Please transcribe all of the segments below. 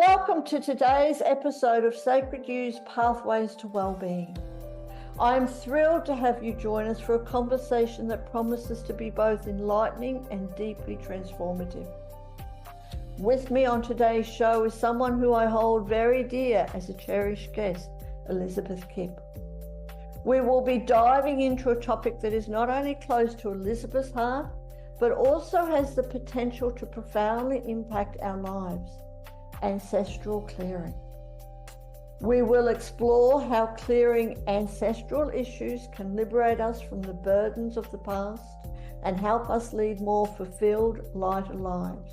Welcome to today's episode of Sacred U's Pathways to Wellbeing. I am thrilled to have you join us for a conversation that promises to be both enlightening and deeply transformative. With me on today's show is someone who I hold very dear as a cherished guest, Elizabeth Kipp. We will be diving into a topic that is not only close to Elizabeth's heart, but also has the potential to profoundly impact our lives: ancestral clearing. We will explore how clearing ancestral issues can liberate us from the burdens of the past and help us lead more fulfilled, lighter lives.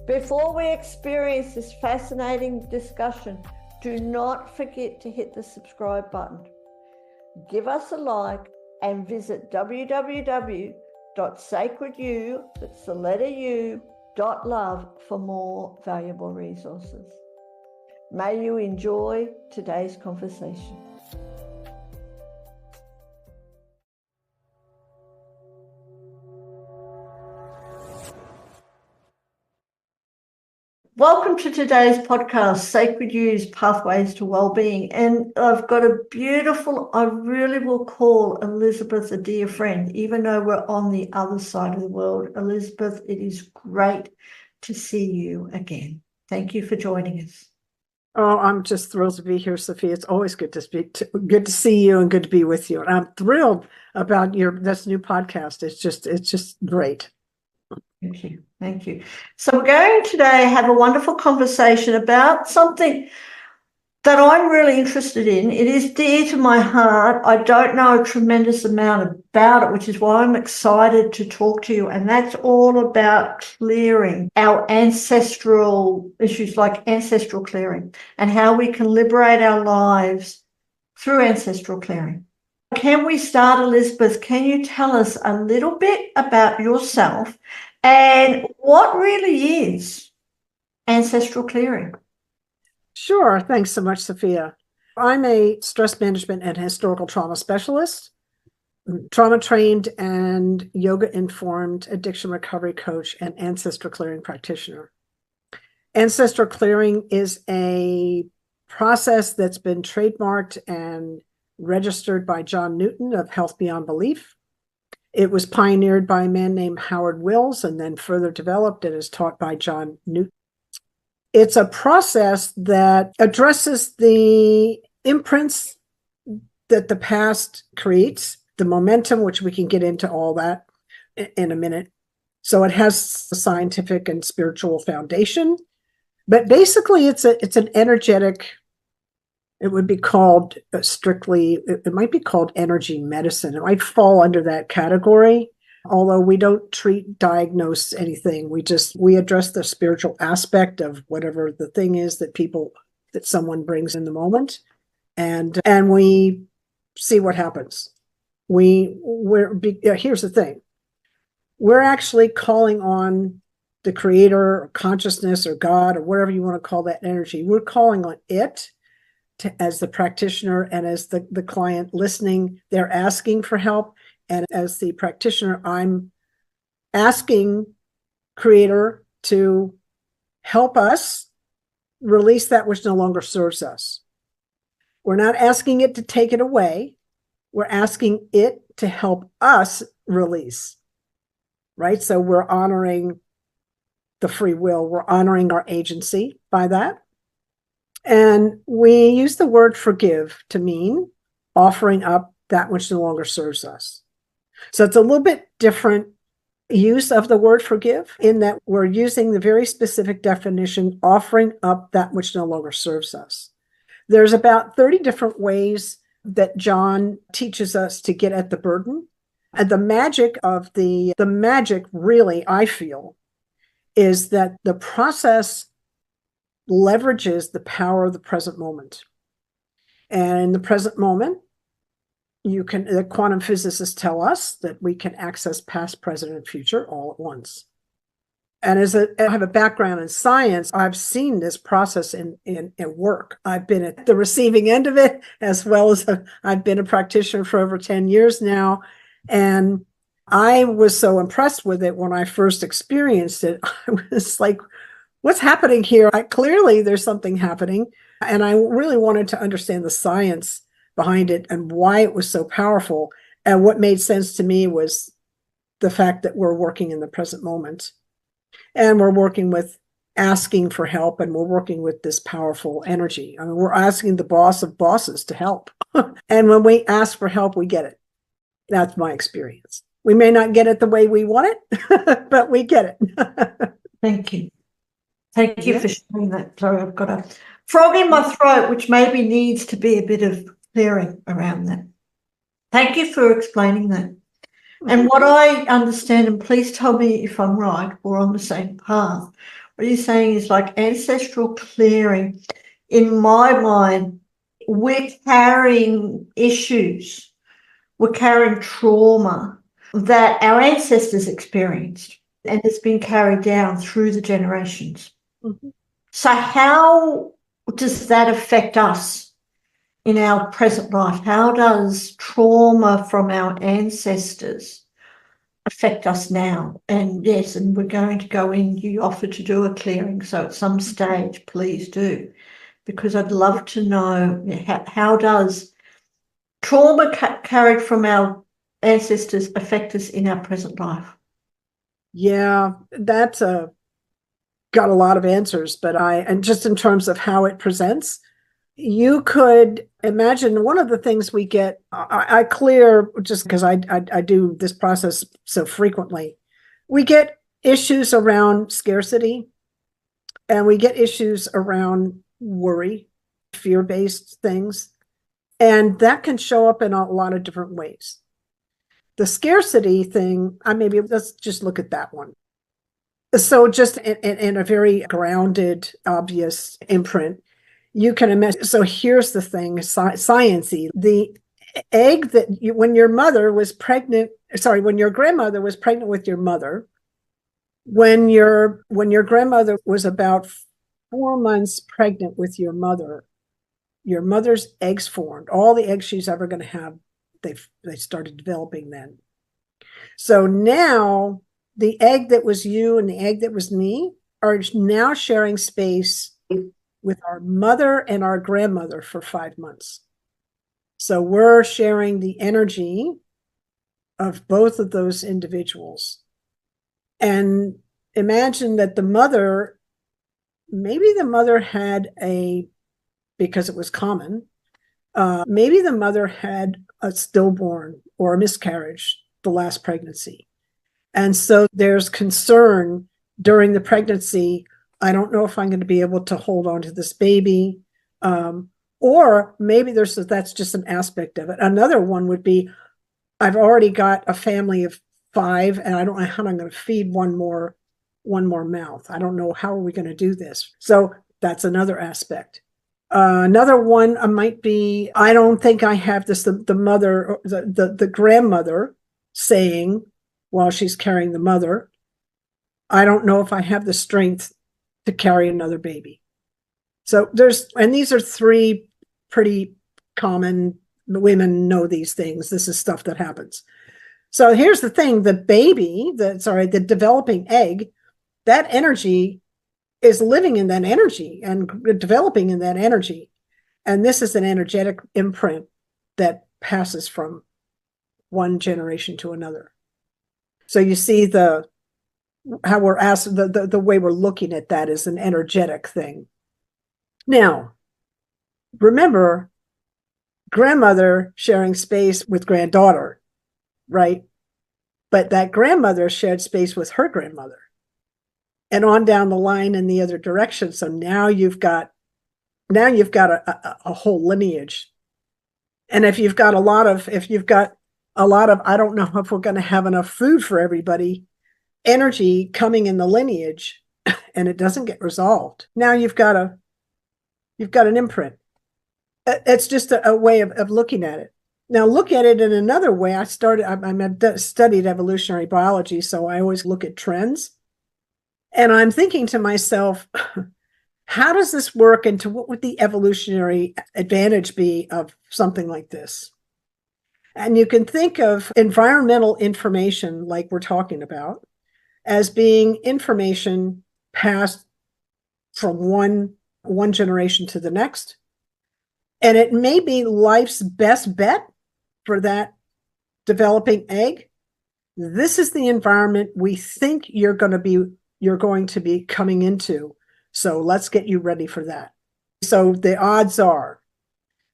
Before we experience this fascinating discussion, do not forget to hit the subscribe button. Give us a like and visit www.sacredu, that's the letter U, .love for more valuable resources. May you enjoy today's conversation. Welcome to today's podcast, Sacred U's Pathways to Wellbeing. And I've got a beautiful, I really will call Elizabeth a dear friend, even though we're on the other side of the world. Elizabeth, it is great to see you again. Thank you for joining us. Oh, I'm just thrilled to be here, Sophia. It's always good to good to see you and good to be with you. And I'm thrilled about this new podcast. It's just great. Thank you. Thank you. So we're going today to have a wonderful conversation about something that I'm really interested in. It is dear to my heart. I don't know a tremendous amount about it, which is why I'm excited to talk to you. And that's all about clearing our ancestral issues, like ancestral clearing, and how we can liberate our lives through ancestral clearing. Can we start, Elizabeth? Can you tell us a little bit about yourself and what really is ancestral clearing? Sure. Thanks so much, Sophia. I'm a stress management and historical trauma specialist, trauma trained and yoga informed addiction recovery coach, and ancestral clearing practitioner. Ancestral clearing is a process that's been trademarked and registered by John Newton of Health Beyond Belief. It was pioneered by a man named Howard Wills and then further developed and is taught by John Newton. It's a process that addresses the imprints that the past creates, the momentum, which we can get into all that in a minute. So it has a scientific and spiritual foundation, but basically it's an energetic. It would be called it might be called energy medicine. It might fall under that category, although we don't diagnose anything. We address the spiritual aspect of whatever the thing is that someone brings in the moment, and we see what happens. Here's the thing. We're actually calling on the creator or consciousness or God or whatever you want to call that energy. We're calling on it. As the practitioner and as the client listening, they're asking for help. And as the practitioner, I'm asking creator to help us release that which no longer serves us. We're not asking it to take it away. We're asking it to help us release, right? So we're honoring the free will. We're honoring our agency by that. And we use the word forgive to mean offering up that which no longer serves us. So it's a little bit different use of the word forgive in that we're using the very specific definition, offering up that which no longer serves us. There's about 30 different ways that John teaches us to get at the burden. And the magic really, I feel, is that the process leverages the power of the present moment. And in the present moment, the quantum physicists tell us that we can access past, present, and future all at once. And I have a background in science, I've seen this process in work. I've been at the receiving end of it, as well as I've been a practitioner for over 10 years now. And I was so impressed with it when I first experienced it. I was like, what's happening here? Clearly there's something happening. And I really wanted to understand the science behind it and why it was so powerful. And what made sense to me was the fact that we're working in the present moment, and we're working with asking for help, and we're working with this powerful energy. I mean, we're asking the boss of bosses to help. And when we ask for help, we get it. That's my experience. We may not get it the way we want it, but we get it. Thank you. Thank you for sharing that. Sorry, I've got a frog in my throat, which maybe needs to be a bit of clearing around that. Thank you for explaining that. And what I understand, and please tell me if I'm right or on the same path, what you're saying is like ancestral clearing. In my mind, we're carrying issues, we're carrying trauma that our ancestors experienced, and it's been carried down through the generations. Mm-hmm. So how does that affect us in our present life? How does trauma from our ancestors affect us now? And yes, and we're going to go in, you offered to do a clearing, so at some stage, please do, because I'd love to know how does trauma carried from our ancestors affect us in our present life? Yeah, that's got a lot of answers, but and just in terms of how it presents, you could imagine one of the things we get, I clear just because I do this process so frequently. We get issues around scarcity, and we get issues around worry, fear-based things. And that can show up in a lot of different ways. The scarcity thing, maybe let's just look at that one. So just in a very grounded, obvious imprint, you can imagine. So here's the thing, science-y. The egg that when your grandmother was pregnant with your mother, when your grandmother was about 4 months pregnant with your mother's eggs formed. All the eggs she's ever going to have, they started developing then. So now the egg that was you and the egg that was me are now sharing space with our mother and our grandmother for 5 months. So we're sharing the energy of both of those individuals. And imagine that maybe the mother had because it was common, maybe the mother had a stillborn or a miscarriage the last pregnancy. And so there's concern during the pregnancy. I don't know if I'm going to be able to hold on to this baby. Or maybe that's just an aspect of it. Another one would be, I've already got a family of 5, and I don't know how I'm going to feed one more mouth. I don't know how are we going to do this. So that's another aspect. Another one might be, I don't think I have this, the mother, the grandmother saying while she's carrying the mother, I don't know if I have the strength to carry another baby. So these are 3 pretty common, women know these things. This is stuff that happens. So here's the thing, the developing egg, that energy is living in that energy and developing in that energy. And this is an energetic imprint that passes from one generation to another. So you see how we're asked, the way we're looking at that is an energetic thing. Now, remember, grandmother sharing space with granddaughter, right? But that grandmother shared space with her grandmother, and on down the line in the other direction. So now you've got a whole lineage. And if you've got a lot of, I don't know if we're going to have enough food for everybody, energy coming in the lineage, and it doesn't get resolved. Now you've got an imprint. It's just a way of looking at it. Now look at it in another way. I studied evolutionary biology, so I always look at trends. And I'm thinking to myself, how does this work, and what would the evolutionary advantage be of something like this? And you can think of environmental information, like we're talking about, as being information passed from one generation to the next. And it may be life's best bet for that developing egg. This is the environment we think you're going to be coming into. So let's get you ready for that. So the odds are,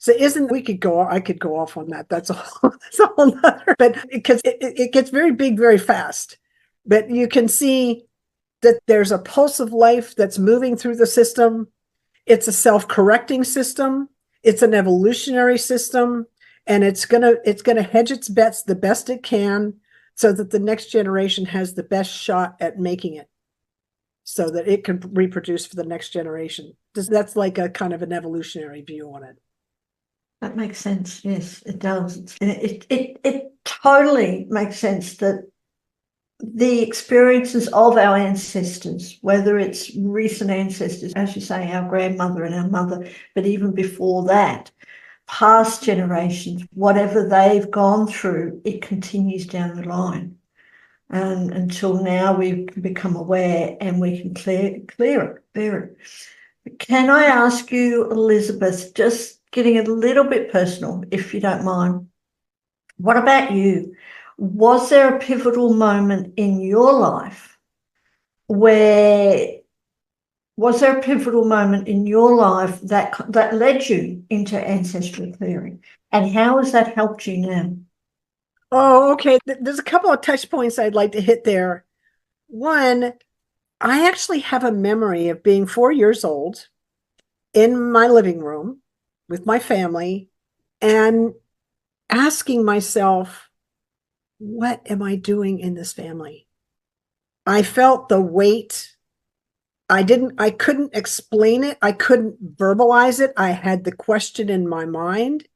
I could go off on that. That's a whole nother, but because it gets very big very fast. But you can see that there's a pulse of life that's moving through the system. It's a self-correcting system. It's an evolutionary system, and it's gonna hedge its bets the best it can so that the next generation has the best shot at making it, so that it can reproduce for the next generation. That's like a kind of an evolutionary view on it. That makes sense. Yes, it does. And it totally makes sense that the experiences of our ancestors, whether it's recent ancestors, as you say, our grandmother and our mother, but even before that, past generations, whatever they've gone through, it continues down the line. And until now, we've become aware and we can clear it. Can I ask you, Elizabeth, just getting a little bit personal, if you don't mind, what about you? Was there a pivotal moment in your life that led you into ancestral clearing? And how has that helped you now? Oh, okay. There's a couple of touch points I'd like to hit there. One, I actually have a memory of being 4 years old in my living room with my family and asking myself, what am I doing in this family? I felt the weight. I couldn't explain it. I couldn't verbalize it. I had the question in my mind.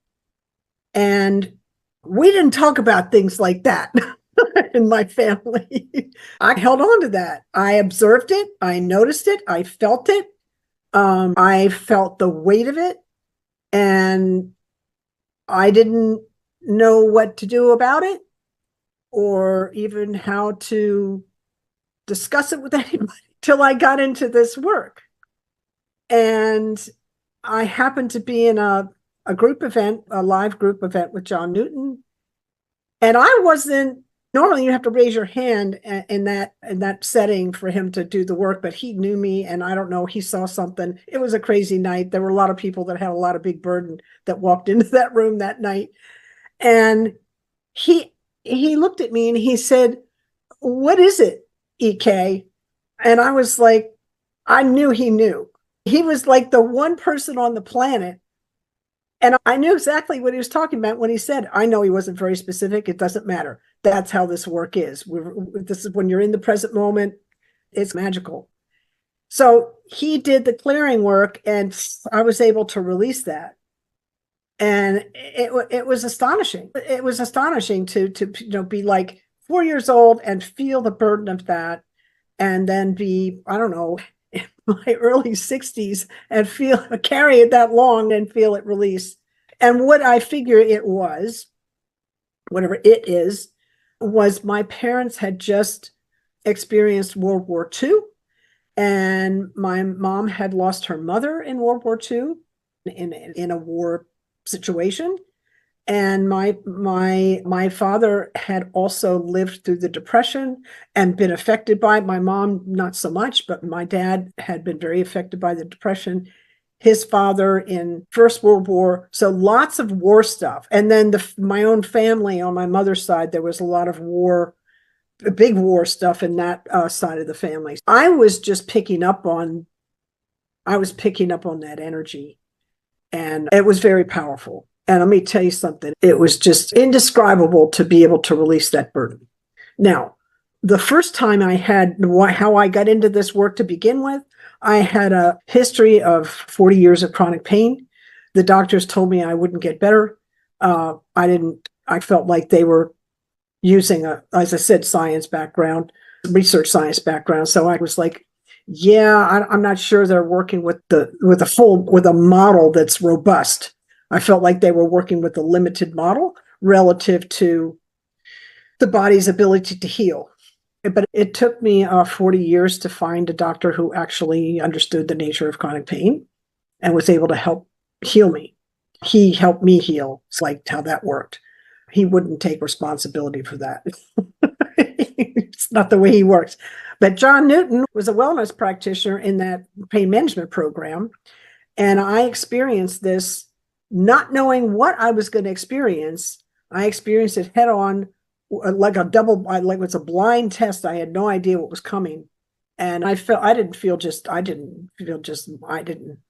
And we didn't talk about things like that in my family. I held on to that. I observed it. I noticed it. I felt it. I felt the weight of it. And I didn't know what to do about it, or even how to discuss it with anybody till I got into this work. And I happened to be in a group event, a live group event with John Newton. And I wasn't, normally you have to raise your hand in that setting for him to do the work, but he knew me, and I don't know, he saw something. It was a crazy night. There were a lot of people that had a lot of big burden that walked into that room that night. And he looked at me and he said, "What is it, EK?" And I was like, I knew he knew. He was like the one person on the planet. And I knew exactly what he was talking about when he said, I know he wasn't very specific. It doesn't matter. That's how this work is. This is when you're in the present moment. It's magical. So he did the clearing work, and I was able to release that. And it was astonishing. It was astonishing to be like 4 years old and feel the burden of that, and then be, I don't know, in my early 60s and carry it that long and feel it release. And what I figure it was, whatever it is, was my parents had just experienced World War II, and my mom had lost her mother in World War II in a war situation. And my father had also lived through the Depression and been affected by it. My mom, not so much, but my dad had been very affected by the Depression. His father in First World War. So lots of war stuff. And then my own family on my mother's side, there was a lot of war, big war stuff in that side of the family. I was picking up on that energy, and it was very powerful. And let me tell you something, it was just indescribable to be able to release that burden. Now, the first time I had, how I got into this work to begin with, I had a history of 40 years of chronic pain. The doctors told me I wouldn't get better. I felt like they were using as I said, science background, research science background. So I was like, yeah, I'm not sure they're working with a model that's robust. I felt like they were working with a limited model relative to the body's ability to heal. But it took me 40 years to find a doctor who actually understood the nature of chronic pain and was able to help heal me. He helped me heal. It's like how that worked. He wouldn't take responsibility for that. It's not the way he works. But John Newton was a wellness practitioner in that pain management program. And I experienced this not knowing what I was going to experience. I experienced it head on, like a double, like it's a blind test. I had no idea what was coming. And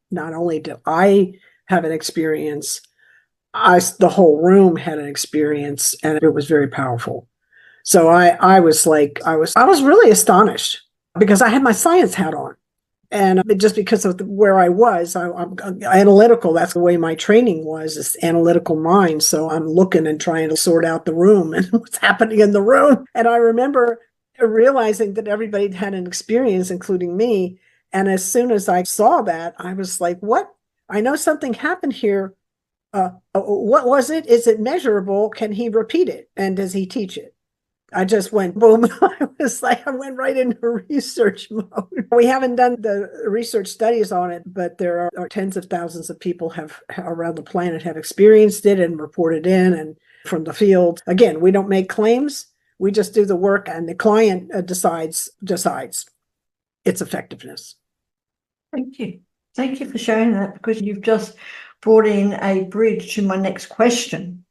not only did I have an experience, the whole room had an experience, and it was very powerful. So I was really astonished because I had my science hat on. And just because of where I was, I'm analytical. That's the way my training was, is analytical mind. So I'm looking and trying to sort out the room and what's happening in the room. And I remember realizing that everybody had an experience, including me. And as soon as I saw that, I was like, what? I know something happened here. What was it? Is it measurable? Can he repeat it? And does he teach it? I just went boom. I went right into research mode. We haven't done the research studies on it, but there are tens of thousands of people around the planet have experienced it and reported in and from the field. Again, we don't make claims. We just do the work, and the client decides its effectiveness. Thank you. Thank you for sharing that, because you've just brought in a bridge to my next question,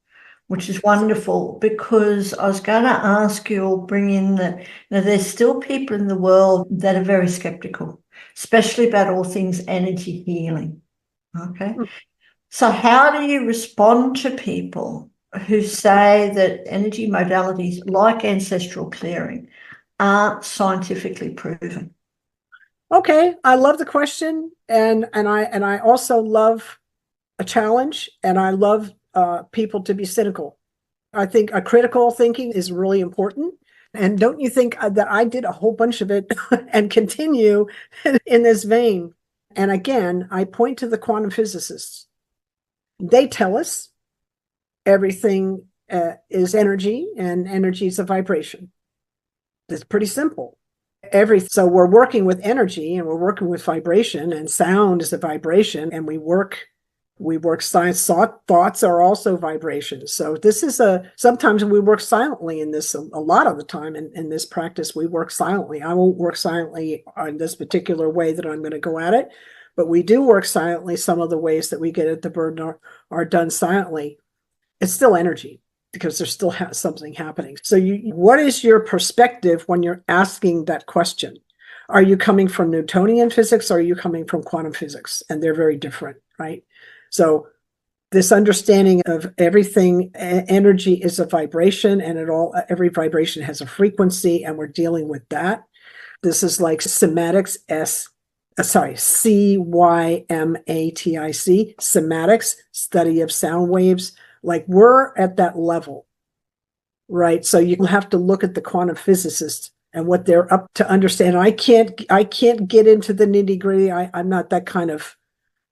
which is wonderful, because I was going to ask you or bring in that there's still people in the world that are very skeptical, especially about all things energy healing. Okay. So how do you respond to people who say that energy modalities like ancestral clearing aren't scientifically proven? Okay, I love the question, and I also love a challenge, and I love people to be cynical. I think a critical thinking is really important. And don't you think that I did a whole bunch of it and continue in this vein? And again, I point to the quantum physicists. They tell us everything is energy, and energy is a vibration. It's pretty simple. So we're working with energy, and we're working with vibration, and sound is a vibration, and we work science. Thoughts are also vibrations. So this is sometimes we work silently in this. A lot of the time in this practice, we work silently. I won't work silently in this particular way that I'm going to go at it, but we do work silently. Some of the ways that we get at the burden are done silently. It's still energy, because there's still something happening. So what is your perspective when you're asking that question? Are you coming from Newtonian physics, or are you coming from quantum physics? And they're very different, right? So this understanding of everything, energy is a vibration, and every vibration has a frequency, and we're dealing with that. This is like cymatics, CYMATIC, cymatics, study of sound waves. Like, we're at that level, right? So you have to look at the quantum physicists and what they're up to understand. I can't get into the nitty gritty. I'm not that kind of,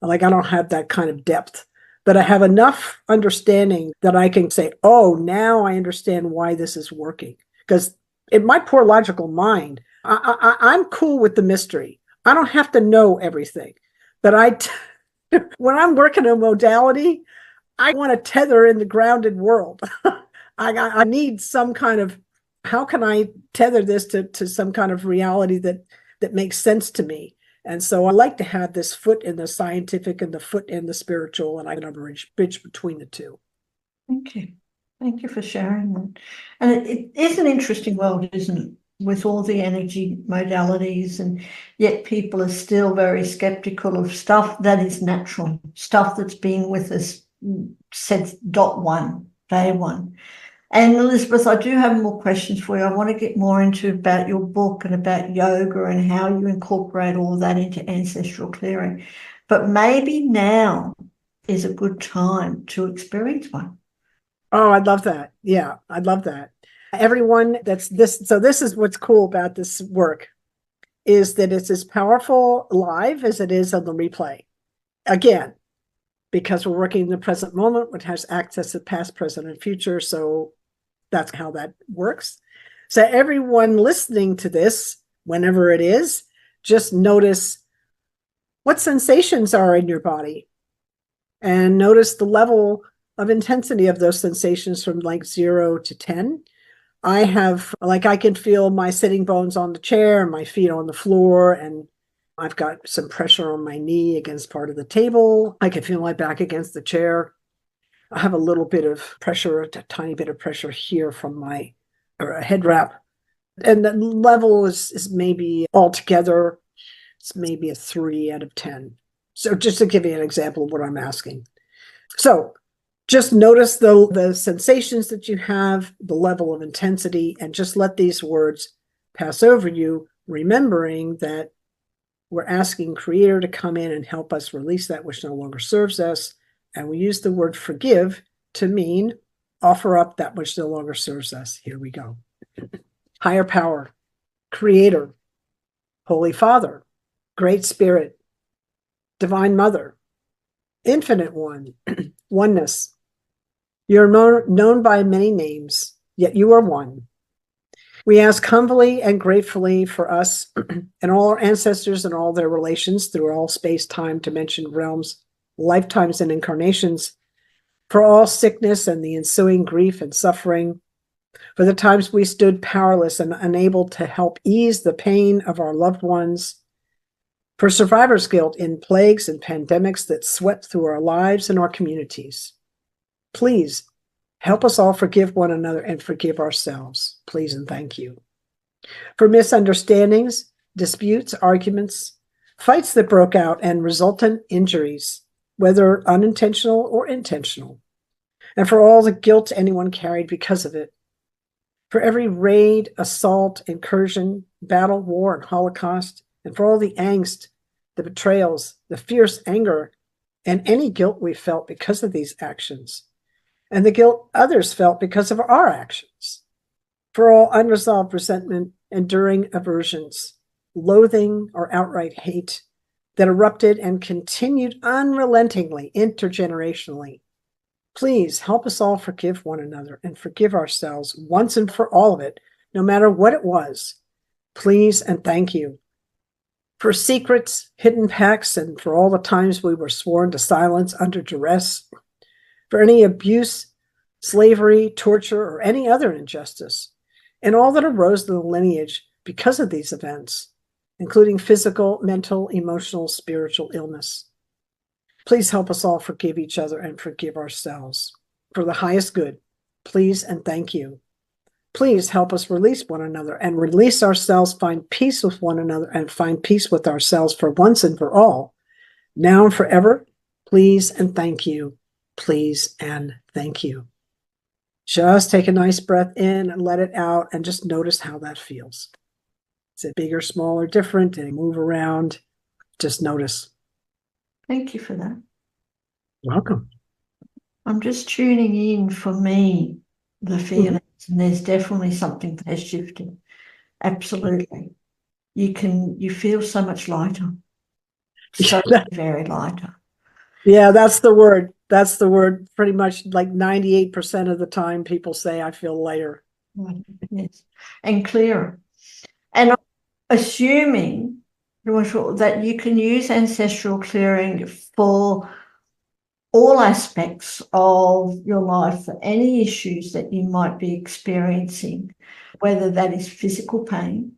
I don't have that kind of depth, but I have enough understanding that I can say, oh, now I understand why this is working. Because in my poor logical mind, I'm cool with the mystery. I don't have to know everything, but when I'm working a modality, I want to tether in the grounded world. I need some kind of, how can I tether this to some kind of reality that makes sense to me? And so I like to have this foot in the scientific and the foot in the spiritual, and I can bridge between the two. Thank you. Thank you for sharing that. And it is an interesting world, isn't it? With all the energy modalities, and yet people are still very skeptical of stuff that is natural, stuff that's been with us since day one. And Elizabeth, I do have more questions for you. I want to get more into about your book and about yoga and how you incorporate all that into ancestral clearing. But maybe now is a good time to experience one. Oh, I'd love that. Yeah, I'd love that. Everyone so this is what's cool about this work, is that it's as powerful live as it is on the replay. Again, because we're working in the present moment, which has access to past, present, and future. So that's how that works. So everyone listening to this, whenever it is, just notice what sensations are in your body and notice the level of intensity of those sensations from like 0 to 10. I can feel my sitting bones on the chair and my feet on the floor, and I've got some pressure on my knee against part of the table. I can feel my back against the chair. I have a little bit of pressure, a tiny bit of pressure here from my head wrap. And the level is maybe altogether, it's maybe a 3 out of 10. So just to give you an example of what I'm asking. So just notice the sensations that you have, the level of intensity, and just let these words pass over you, remembering that we're asking Creator to come in and help us release that which no longer serves us. And we use the word forgive to mean offer up that which no longer serves us. Here we go. Higher power, Creator, Holy Father, Great Spirit, Divine Mother, Infinite One, Oneness. You're known by many names, yet you are one. We ask humbly and gratefully for us and all our ancestors and all their relations through all space, time, dimension, realms, lifetimes, and incarnations, for all sickness and the ensuing grief and suffering, for the times we stood powerless and unable to help ease the pain of our loved ones, for survivor's guilt in plagues and pandemics that swept through our lives and our communities. Please help us all forgive one another and forgive ourselves. Please and thank you. For misunderstandings, disputes, arguments, fights that broke out and resultant injuries, whether unintentional or intentional, and for all the guilt anyone carried because of it. For every raid, assault, incursion, battle, war, and Holocaust, and for all the angst, the betrayals, the fierce anger, and any guilt we felt because of these actions, and the guilt others felt because of our actions. For all unresolved resentment, enduring aversions, loathing, or outright hate that erupted and continued unrelentingly, intergenerationally. Please help us all forgive one another and forgive ourselves once and for all of it, no matter what it was. Please and thank you. For secrets, hidden pacts, and for all the times we were sworn to silence under duress, for any abuse, slavery, torture, or any other injustice, and all that arose in the lineage because of these events, including physical, mental, emotional, spiritual illness. Please help us all forgive each other and forgive ourselves. For the highest good, please and thank you. Please help us release one another and release ourselves, find peace with one another, and find peace with ourselves for once and for all, now and forever. Please and thank you. Please and thank you. Just take a nice breath in and let it out and just notice how that feels. Is it big or small or different? Did it move around? Just notice. Thank you for that. Welcome. I'm just tuning in for me, the feelings, and there's definitely something that has shifted. Absolutely. You feel so much lighter. So very lighter. Yeah, that's the word. That's the word. Pretty much like 98% of the time people say I feel lighter. Yes. And clearer. And I'm assuming that you can use ancestral clearing for all aspects of your life, for any issues that you might be experiencing, whether that is physical pain,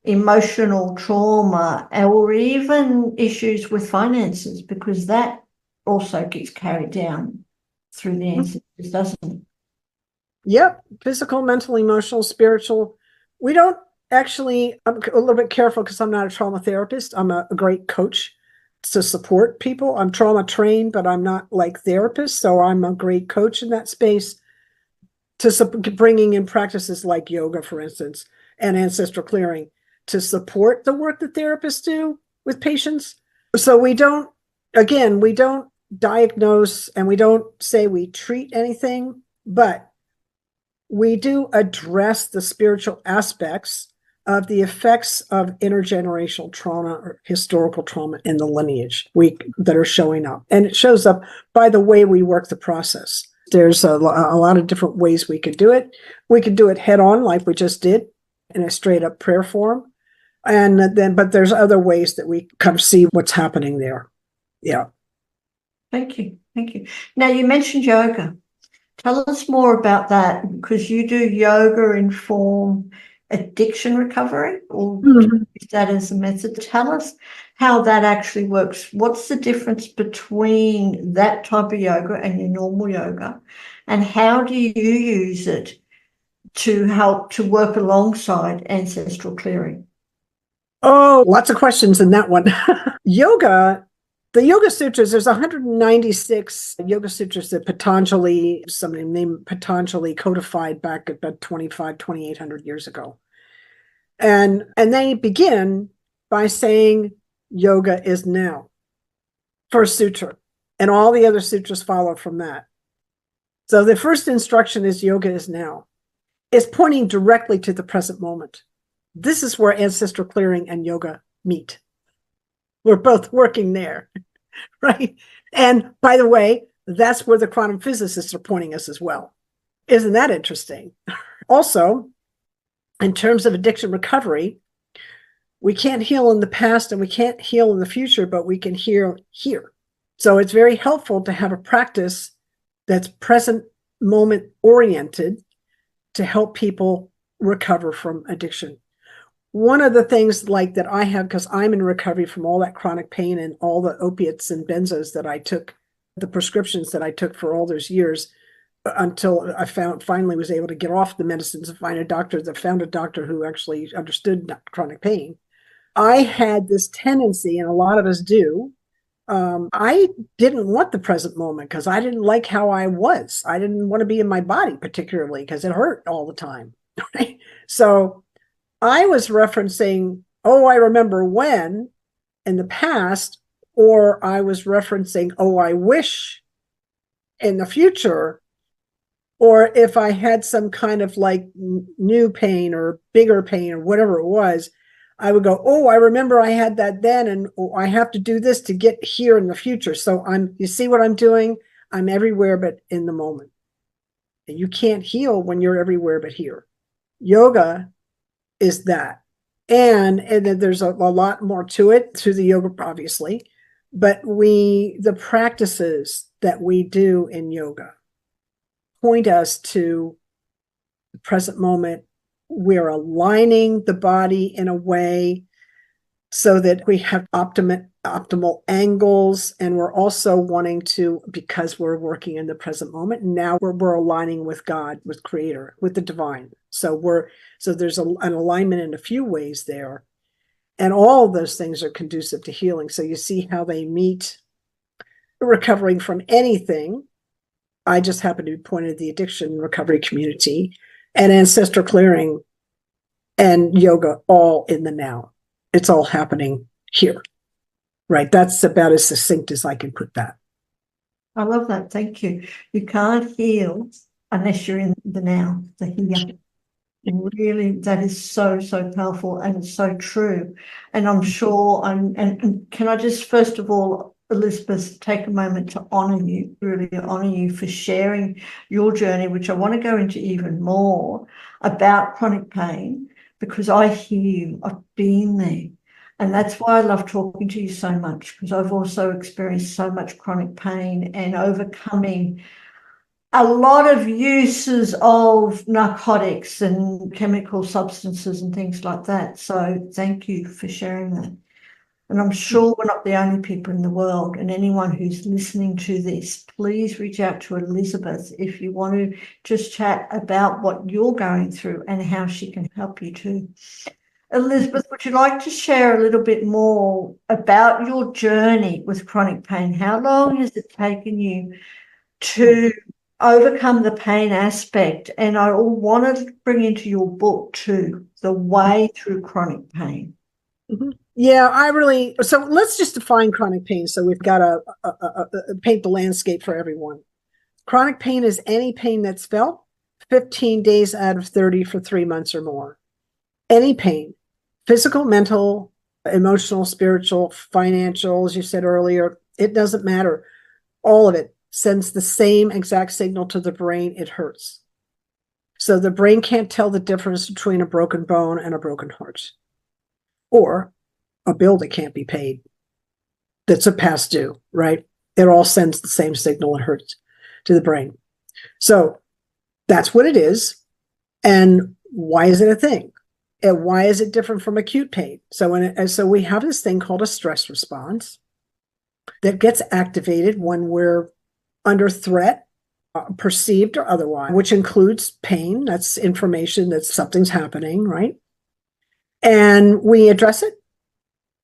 emotional trauma, or even issues with finances, because that also gets carried down through the ancestors, doesn't it? Yep. Physical, mental, emotional, spiritual. We don't actually, I'm a little bit careful because I'm not a trauma therapist. I'm a great coach to support people. I'm trauma trained, but I'm not like therapist. So I'm a great coach in that space to bringing in practices like yoga, for instance, and ancestral clearing to support the work that therapists do with patients. So we don't diagnose and we don't say we treat anything, but we do address the spiritual aspects of the effects of intergenerational trauma or historical trauma in the lineage that are showing up. And it shows up by the way we work the process. There's a lot of different ways we could do it. We could do it head on like we just did, in a straight up prayer form. And then, but there's other ways that we kind of see what's happening there. Yeah. Thank you. Thank you. Now, you mentioned yoga. Tell us more about that, because you do yoga inform addiction recovery, or use that as a method. Tell us how that actually works. What's the difference between that type of yoga and your normal yoga, and how do you use it to help to work alongside ancestral clearing? Oh, lots of questions in that one. Yoga, the Yoga Sutras, there's 196 Yoga Sutras that Patanjali, somebody named Patanjali, codified back about 2,800 years ago. And they begin by saying yoga is now. First sutra. And all the other sutras follow from that. So the first instruction is yoga is now. It's pointing directly to the present moment. This is where ancestral clearing and yoga meet. We're both working there, right? And by the way, that's where the quantum physicists are pointing us as well. Isn't that interesting? Also, in terms of addiction recovery, we can't heal in the past and we can't heal in the future, but we can heal here. So it's very helpful to have a practice that's present moment oriented to help people recover from addiction. One of the things like that I have, because I'm in recovery from all that chronic pain and all the opiates and benzos that I took, the prescriptions that I took for all those years, until I finally was able to get off the medicines and found a doctor who actually understood chronic pain. I had this tendency, and a lot of us do, I didn't want the present moment because I didn't like how I was. I didn't want to be in my body particularly because it hurt all the time. Right? So I was referencing, oh, I remember when in the past, or I was referencing, oh, I wish in the future, or if I had some kind of like new pain or bigger pain or whatever it was, I would go, oh, I remember I had that then, and oh, I have to do this to get here in the future. So you see what I'm doing? I'm everywhere but in the moment. And you can't heal when you're everywhere but here. Yoga is that. And then there's a lot more to it through the yoga, obviously, but the practices that we do in yoga point us to the present moment. We're aligning the body in a way so that we have optimal angles, and we're also wanting to, because we're working in the present moment, now we're aligning with God, with Creator, with the divine. So there's an alignment in a few ways there, and all of those things are conducive to healing. So you see how they meet recovering from anything. I just happen to be pointed at the addiction recovery community, and ancestral clearing and yoga all in the now. It's all happening here, right? That's about as succinct as I can put that. I love that. Thank you. You can't heal unless you're in the now, the here. Really, that is so, so powerful, and it's so true. And I'm sure and can I just, first of all, Elizabeth, take a moment to honor you, really honor you for sharing your journey, which I want to go into even more about chronic pain, because I hear you, I've been there. And that's why I love talking to you so much, because I've also experienced so much chronic pain and overcoming a lot of uses of narcotics and chemical substances and things like that. So thank you for sharing that. And I'm sure we're not the only people in the world. And anyone who's listening to this, please reach out to Elizabeth if you want to just chat about what you're going through and how she can help you too. Elizabeth, would you like to share a little bit more about your journey with chronic pain? How long has it taken you to overcome the pain aspect? And I want to bring into your book too, The Way Through Chronic Pain. Mm-hmm. Yeah, so let's just define chronic pain. So we've got to paint the landscape for everyone. Chronic pain is any pain that's felt 15 days out of 30 for 3 months or more. Any pain, physical, mental, emotional, spiritual, financial, as you said earlier, it doesn't matter. All of it sends the same exact signal to the brain. It hurts. So the brain can't tell the difference between a broken bone and a broken heart, or a bill that can't be paid that's a past due, right? It all sends the same signal and hurts to the brain. So that's what it is. And why is it a thing? And why is it different from acute pain? So we have this thing called a stress response that gets activated when we're under threat, perceived or otherwise, which includes pain. That's information that something's happening, right? And we address it,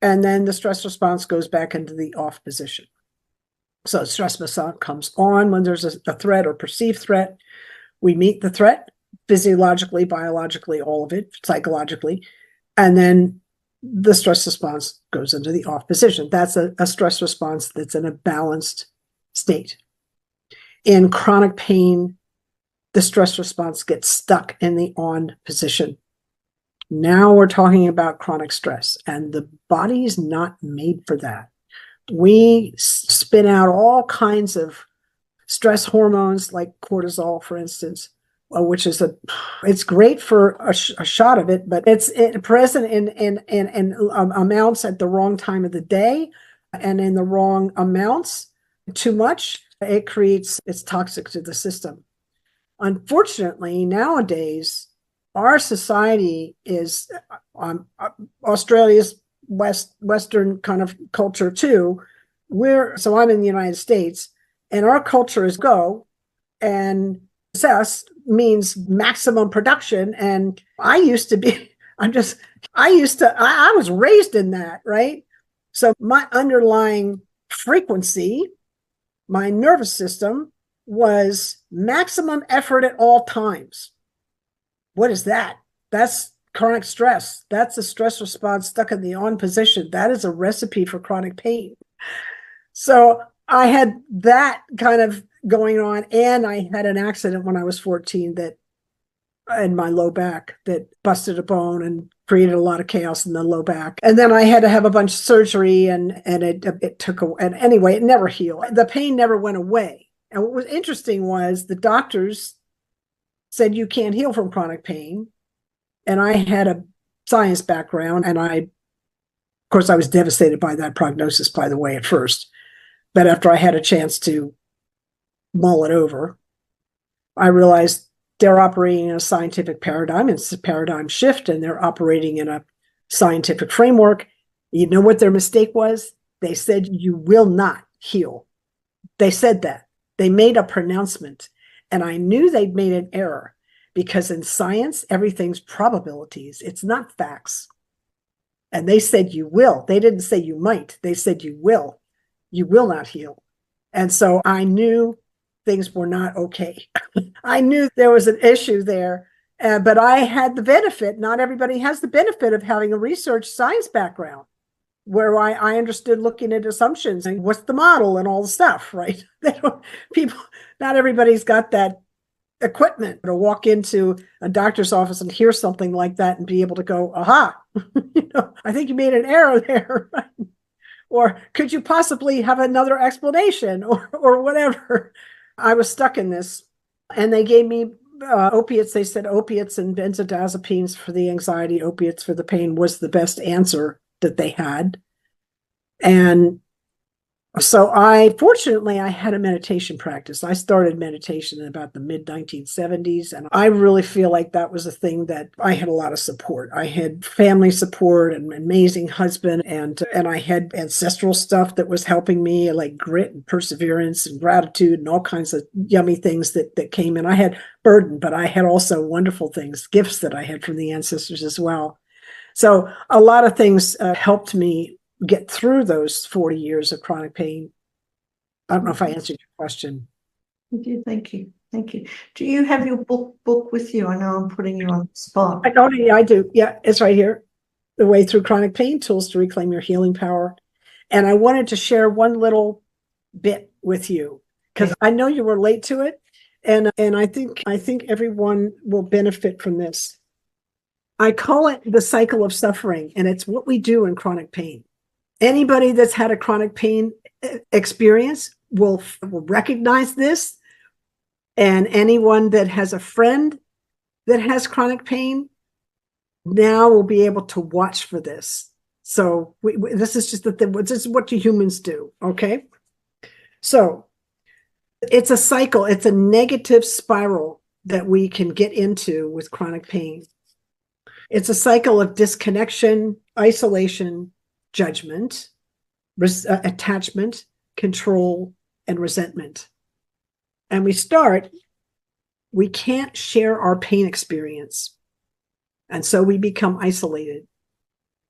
and then the stress response goes back into the off position. So stress response comes on when there's a threat or perceived threat. We meet the threat physiologically, biologically, all of it, psychologically, and then the stress response goes into the off position. That's a stress response that's in a balanced state. In chronic pain, the stress response gets stuck in the on position. Now we're talking about chronic stress, and the body's not made for that. We spin out all kinds of stress hormones like cortisol, for instance, which is it's great for a shot of it, but it's present in amounts at the wrong time of the day and in the wrong amounts. Too much, it's toxic to the system. Unfortunately, nowadays, our society is Australia's Western kind of culture too. So I'm in the United States, and our culture is go, and success means maximum production. And I was raised in that, right? So my underlying frequency, my nervous system, was maximum effort at all times. What is that? That's chronic stress. That's a stress response stuck in the on position. That is a recipe for chronic pain. So I had that kind of going on, and I had an accident when I was 14 in my low back that busted a bone and created a lot of chaos in the low back. And then I had to have a bunch of surgery, and it took and anyway, it never healed. The pain never went away. And what was interesting was the doctors said you can't heal from chronic pain. And I had a science background, and of course, I was devastated by that prognosis, by the way, at first. But after I had a chance to mull it over, I realized they're operating in a scientific paradigm. It's a paradigm shift, and they're operating in a scientific framework. You know what their mistake was? They said, you will not heal. They said that. They made a pronouncement, and I knew they'd made an error, because in science, everything's probabilities. It's not facts. And they said you will. They didn't say you might. They said you will. You will not heal. And so I knew things were not okay. I knew there was an issue there, but I had the benefit. Not everybody has the benefit of having a research science background, where I understood looking at assumptions and what's the model and all the stuff, right? Not everybody's got that equipment to walk into a doctor's office and hear something like that and be able to go, aha, I think you made an error there. Right? Or could you possibly have another explanation, or whatever? I was stuck in this, and they gave me opiates. They said opiates and benzodiazepines for the anxiety, opiates for the pain was the best answer that they had. And so fortunately, I had a meditation practice. I started meditation in about the mid-1970s, and I really feel like that was a thing that I had a lot of support. I had family support and an amazing husband, and I had ancestral stuff that was helping me, like grit and perseverance and gratitude and all kinds of yummy things that came in. I had burden, but I had also wonderful things, gifts that I had from the ancestors as well. So a lot of things helped me get through those 40 years of chronic pain. I don't know if I answered your question. You did. Thank you. Thank you. Do you have your book with you? I know I'm putting you on the spot. I do. Yeah, it's right here. The Way Through Chronic Pain, Tools to Reclaim Your Healing Power. And I wanted to share one little bit with you, because I know you were late to it. And I think everyone will benefit from this. I call it the cycle of suffering, and it's what we do in chronic pain. Anybody that's had a chronic pain experience will recognize this. And anyone that has a friend that has chronic pain now will be able to watch for this. So this is just this is what humans do, okay? So it's a cycle. It's a negative spiral that we can get into with chronic pain. It's a cycle of disconnection, isolation, judgment, attachment, control, and resentment. And we can't share our pain experience. And so we become isolated.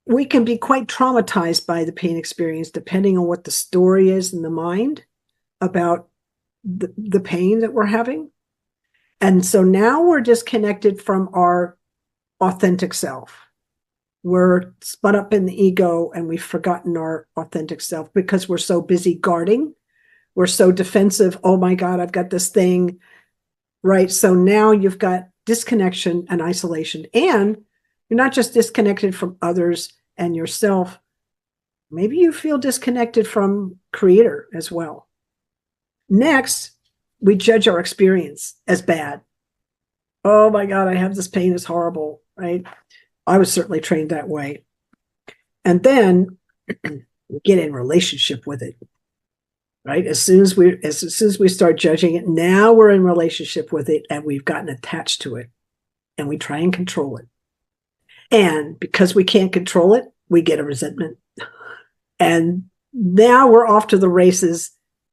We can be quite traumatized by the pain experience, depending on what the story is in the mind about the pain that we're having. And so now we're disconnected from our authentic self. We're spun up in the ego and we've forgotten our authentic self because we're so busy guarding. We're so defensive. Oh my God, I've got this thing, right? So now you've got disconnection and isolation. And you're not just disconnected from others and yourself. Maybe you feel disconnected from Creator as well. Next, we judge our experience as bad. Oh my God, I have this pain, it's horrible, right? I was certainly trained that way. And then we get in relationship with it, right? As soon as we start judging it, now we're in relationship with it and we've gotten attached to it and we try and control it. And because we can't control it, we get a resentment. And now we're off to the races.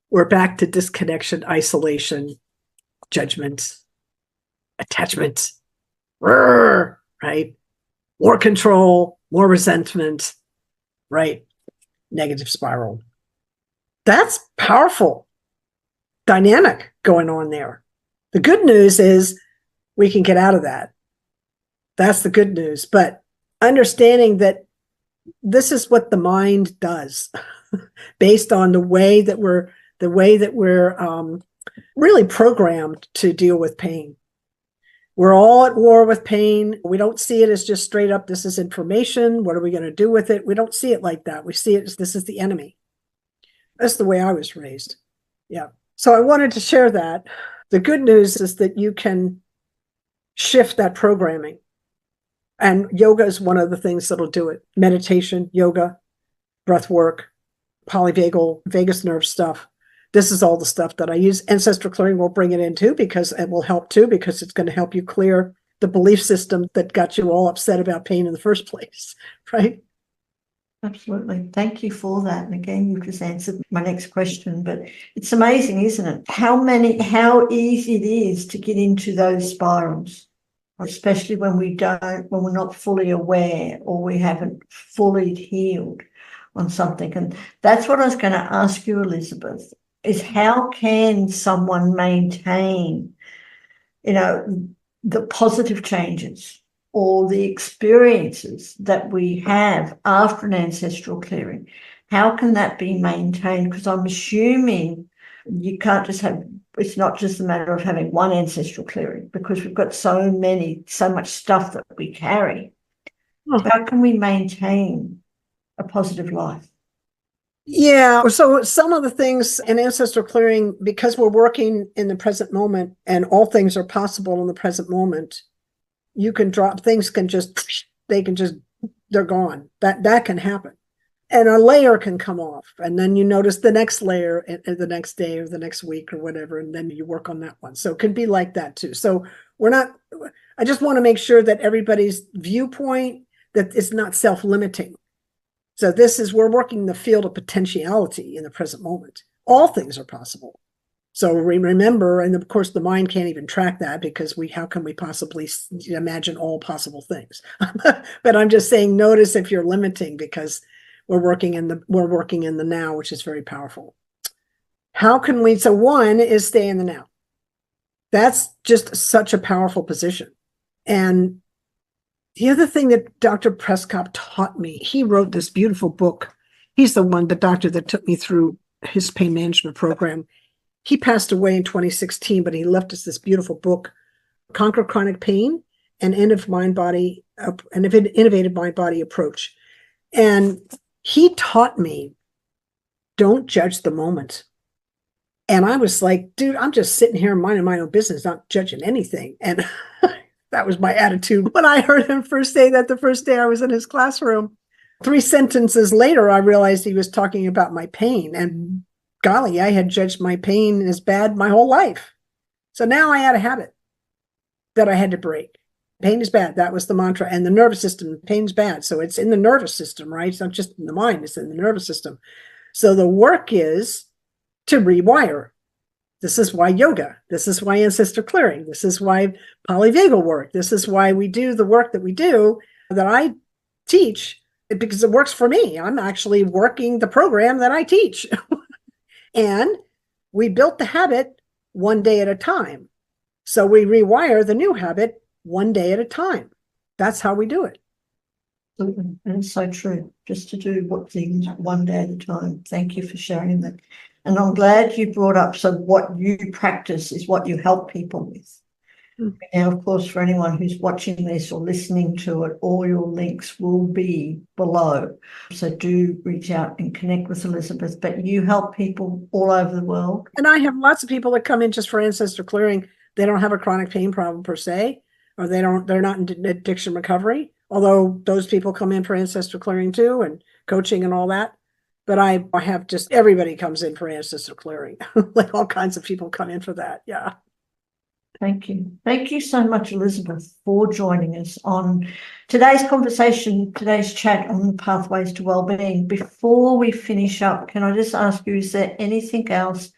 We're back to disconnection, isolation, judgment, attachment, right? More control, more resentment, right? Negative spiral. That's powerful dynamic going on there. The good news is we can get out of that. That's the good news. But understanding that this is what the mind does based on the way that we're really programmed to deal with pain. We're all at war with pain. We don't see it as just straight up, this is information. What are we going to do with it? We don't see it like that. We see it as this is the enemy. That's the way I was raised. Yeah. So I wanted to share that. The good news is that you can shift that programming. And yoga is one of the things that'll do it. Meditation, yoga, breath work, polyvagal, vagus nerve stuff. This is all the stuff that I use. Ancestral Clearing will bring it in too, because it will help too, because it's going to help you clear the belief system that got you all upset about pain in the first place, right? Absolutely. Thank you for that. And again, you've just answered my next question, but it's amazing, isn't it? How easy it is to get into those spirals, especially when we're not fully aware or we haven't fully healed on something. And that's what I was going to ask you, Elizabeth, is how can someone maintain, the positive changes or the experiences that we have after an ancestral clearing? How can that be maintained? Because I'm assuming you can't just it's not just a matter of having one ancestral clearing, because we've got so much stuff that we carry. How can we maintain a positive life? Yeah. So some of the things in ancestral clearing, because we're working in the present moment and all things are possible in the present moment, you can drop things, they're gone. That can happen. And a layer can come off. And then you notice the next layer the next day or the next week or whatever. And then you work on that one. So it can be like that too. So I just want to make sure that everybody's viewpoint, that it's not self-limiting. So we're working the field of potentiality in the present moment. All things are possible. So remember, and of course the mind can't even track that, because how can we possibly imagine all possible things? But I'm just saying, notice if you're limiting, because we're working in the now, which is very powerful. So one is stay in the now. That's just such a powerful position. And the other thing that Dr. Prescott taught me, he wrote this beautiful book. He's the doctor that took me through his pain management program. He passed away in 2016, but he left us this beautiful book, Conquer Chronic Pain, an innovative mind-body approach. And he taught me, don't judge the moment. And I was like, dude, I'm just sitting here minding my own business, not judging anything. And That was my attitude when I heard him first say that the first day I was in his classroom. 3 sentences later, I realized he was talking about my pain. And golly, I had judged my pain as bad my whole life. So now I had a habit that I had to break. Pain is bad. That was the mantra. And the nervous system, pain's bad. So it's in the nervous system, right? It's not just in the mind, it's in the nervous system. So the work is to rewire. This is why yoga. This is why ancestral clearing. This is why polyvagal work. This is why we do the work that we do, that I teach, because it works for me. I'm actually working the program that I teach. And we built the habit one day at a time. So we rewire the new habit one day at a time. That's how we do it. Absolutely. And it's so true. Just to do what things one day at a time. Thank you for sharing that. And I'm glad you brought up, so what you practice is what you help people with. Now, of course, for anyone who's watching this or listening to it, all your links will be below. So do reach out and connect with Elizabeth. But you help people all over the world. And I have lots of people that come in just for ancestral clearing. They don't have a chronic pain problem per se, or they're not in addiction recovery. Although those people come in for ancestral clearing too, and coaching and all that. But I have just everybody comes in for ancestral clearing. Like all kinds of people come in for that. Yeah. Thank you. Thank you so much, Elizabeth, for joining us on today's conversation, today's chat on the pathways to wellbeing. Before we finish up, can I just ask you, is there anything else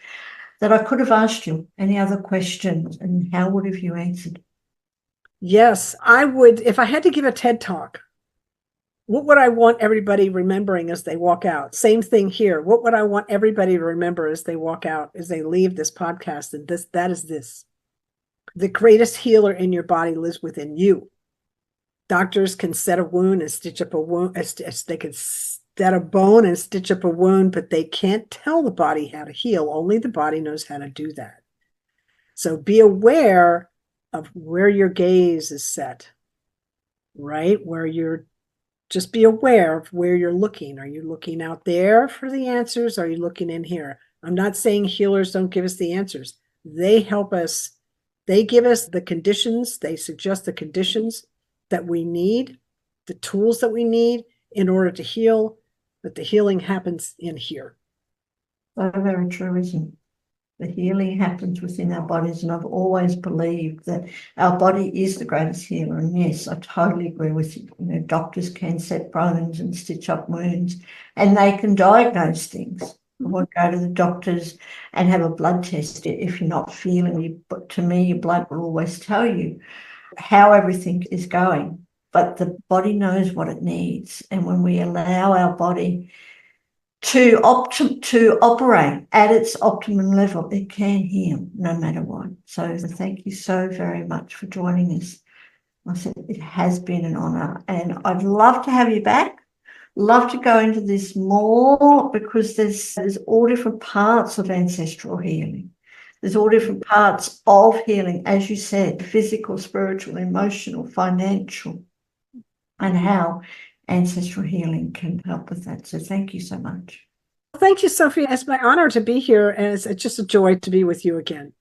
that I could have asked you? Any other questions? And how would have you answered? Yes, I would. If I had to give a TED Talk, what would I want everybody remembering as they walk out? Same thing here. What would I want everybody to remember as they walk out, as they leave this podcast? And that is this. The greatest healer in your body lives within you. Doctors can set a wound and stitch up a wound. They can set a bone and stitch up a wound, but they can't tell the body how to heal. Only the body knows how to do that. So be aware of where your gaze is set, right? Just be aware of where you're looking. Are you looking out there for the answers? Are you looking in here? I'm not saying healers don't give us the answers. They help us. They give us the conditions. They suggest the conditions that we need, the tools that we need in order to heal, but the healing happens in here. So very true, isn't it? The healing happens within our bodies, and I've always believed that our body is the greatest healer. And yes, I totally agree with you. You know, doctors can set bones and stitch up wounds, and they can diagnose things. Or go to the doctors and have a blood test if you're not feeling you. But to me, your blood will always tell you how everything is going. But the body knows what it needs, and when we allow our body to operate at its optimum level, it can heal no matter what. So thank you so very much for joining us. I said it has been an honor, and I'd love to have you back. Love to go into this more, because there's all different parts of ancestral healing. There's all different parts of healing, as you said, physical, spiritual, emotional, financial, and how ancestral healing can help with that. So thank you so much. Thank you, Sophie. It's my honor to be here, and it's just a joy to be with you again.